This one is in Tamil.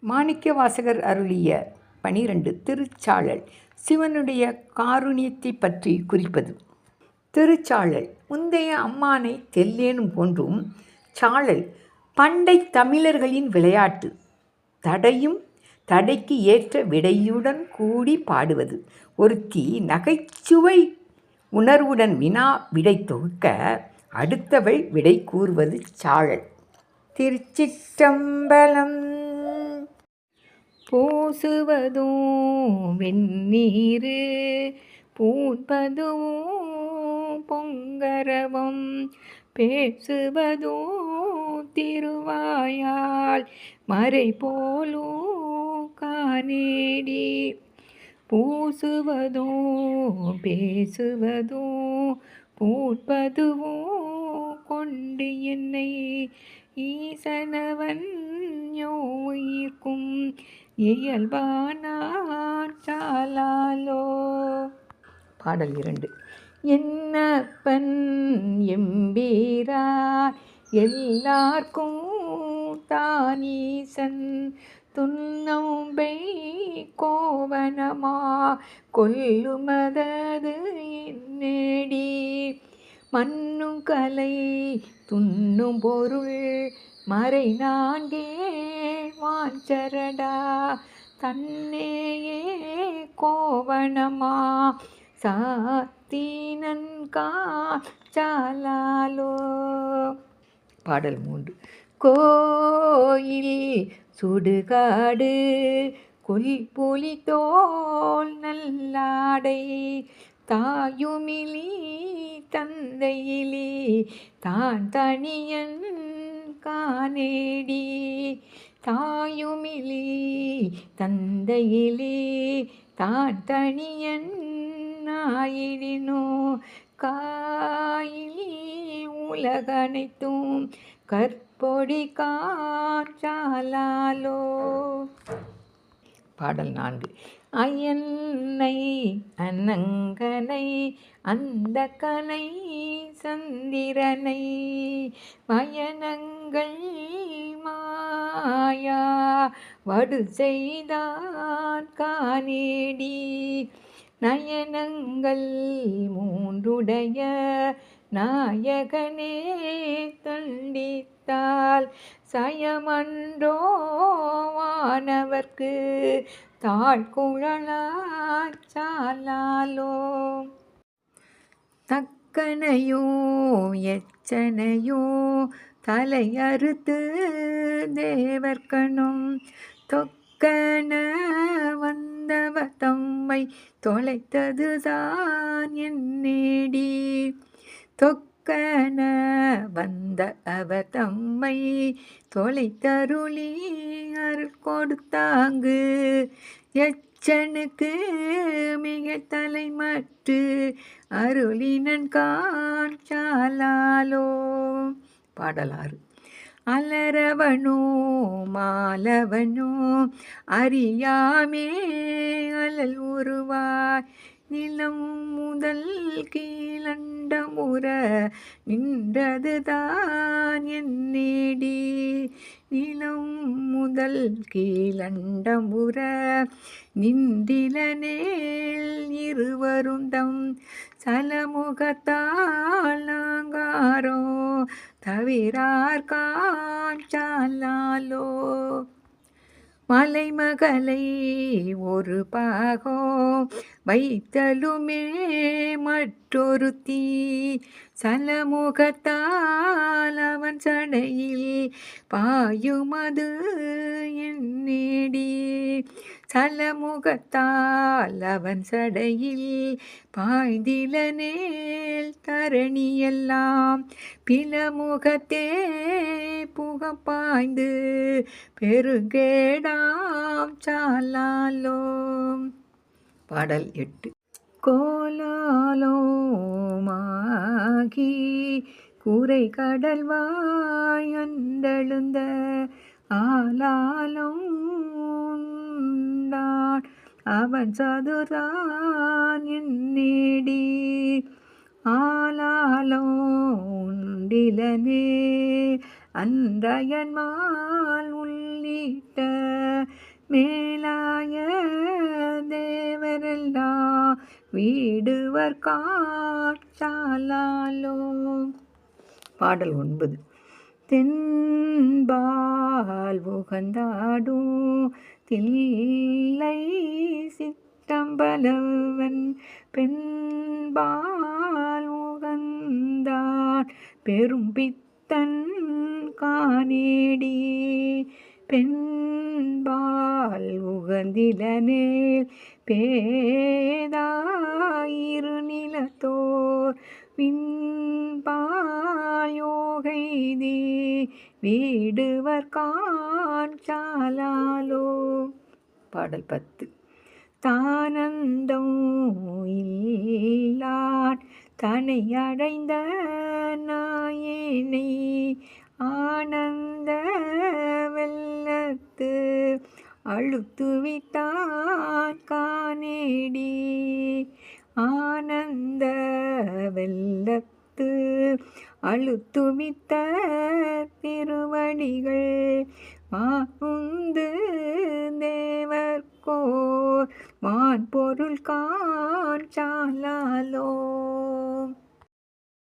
மாணிக்கவாசகர் அருளிய 12 திருச்சாழல் சிவனுடைய காருண்யத்தை பற்றி குறிப்பது. திருச்சாழல் முந்தைய அம்மானை தெல்லேனும் போன்றும் சாழல் பண்டை தமிழர்களின் விளையாட்டு. தடையும் தடைக்கு ஏற்ற விடையுடன் கூடி பாடுவது. ஒருத்தி நகைச்சுவை உணர்வுடன் வினா விடை தொகுக்க அடுத்தவள் விடை கூறுவது சாழல். திருச்சிற்றம்பலம். பூசுவதும் வெந்நீரு பூண்பதும் பொங்கரவம் பேசுவதும் திருவாயால் மறை போலும் காணேடி. பூசுவதும் பேசுவதும் பூண்பதுவும் கொண்டு என்னை ஈசனவன் யோயிர்க்கும் இயல்பானார் சாலாலோ. பாடல் 2. என்னப்பன் எம்பீரார் எல்லார்க்கும் தானீசன் துன்னம்பை கோவனமா கொல்லுமதது என்னேடி. மன்னும் கலை துண்ணும் பொருள் மறை நான்கே வாஞ்சரடா தன்னேயே கோவனமா சாத்தினன்கா சாலாலோ. பாடல் 3. கோயில் சுடுகாடு கொல்புலி தோல் நல்லாடை தாயுமிலி தந்தையிலி தான் தனியன் காணேடி. தாயுமிலி தந்தையிலி தான் தனியன் ஆயிடினோ காயில் உலகனைத்தும் கற்பொடி காற்றாலாலோ. பாடல் 4. அயன்னை அனங்கனை அந்த கனை சந்திரனை மயனங்கள் மாயா வடு செய்தான் காணேடி. நயனங்கள் மூன்றுடைய நாயகனே தண்டித்தால் சயமன்றோ வானவர்க்கு தாழ்குழலாச் சாலாலோ. தக்கனையோ எச்சனையோ தலை அறுத்து தேவர்கணும் தொக்கன வந்தவ தம்மை தொலைத்ததுதான் என்னேடி. தொக்கன வந்த அவர் தம்மை தொலைத்தருளி அருள் கொடுத்தாங்கு எச்சனுக்கு மிக தலைமற்று அருளினன் காஞ்சாலாலோ. பாடல் 6. அலரவனோ மாலவனோ அறியாமே அலல் உருவாய் நிலம் முதல் கீழண்டமுற நின்றதுதான் என்னேடி. நிலம் முதல் கீழண்டமுற நின்றிலனேல் இருவரும் தம் சலமுகத்தால் நாங்காரோ தவிரார் காஞ்சாலாலோ. மலைமகளை ஒரு பாகோ வைத்தலுமே மற்றொருத்தி சலமுகத்தால் அவன் சடையில் பாயுமது என்னேடி. சலமுகத்தால் அவன் சடையில் பாய்ந்திலனேல் தரணியெல்லாம் பிலமுகத்தே புகப்பாய்ந்து பெருங்கேடாம் சாலாலோ. பாடல் 8. கோலாலோ மாகி கூரை கடல்வாய் அண்டெழுந்த ஆலாலும் அவன் சதுரான் என்னேடி. ஆலாலோ உண்டிலனே அன்றயன்மால் உள்ளிட்ட மேலாய தேவரெல்லாம் வீடுவர் காற்றாலாலோ. பாடல் 9. தென்பால் உகந்தாடும் தில்லை சிற்றம்பலவன் பெண்பால் உகந்தான் பெரும்பித்தன் காணேடி. பெண்பால் உகந்திலனேல் பேதாயிரு நிலத்தோர் விண்பால் யோகைதி வீடுவர் காஞ்சாலாலோ. பாடல் 10. தானந்தம் இல்லான் தனை அடைந்த நாயேனை ஆனந்த வெள்ளத்து அழுத்துவிட்டான் காணேடி. ஆனந்த வெள்ளத்து அழுத்துவித்த திருவடிகள் மாவுந்து தேவர்கோர் மான் பொருள் காஞ்சாலாலோ.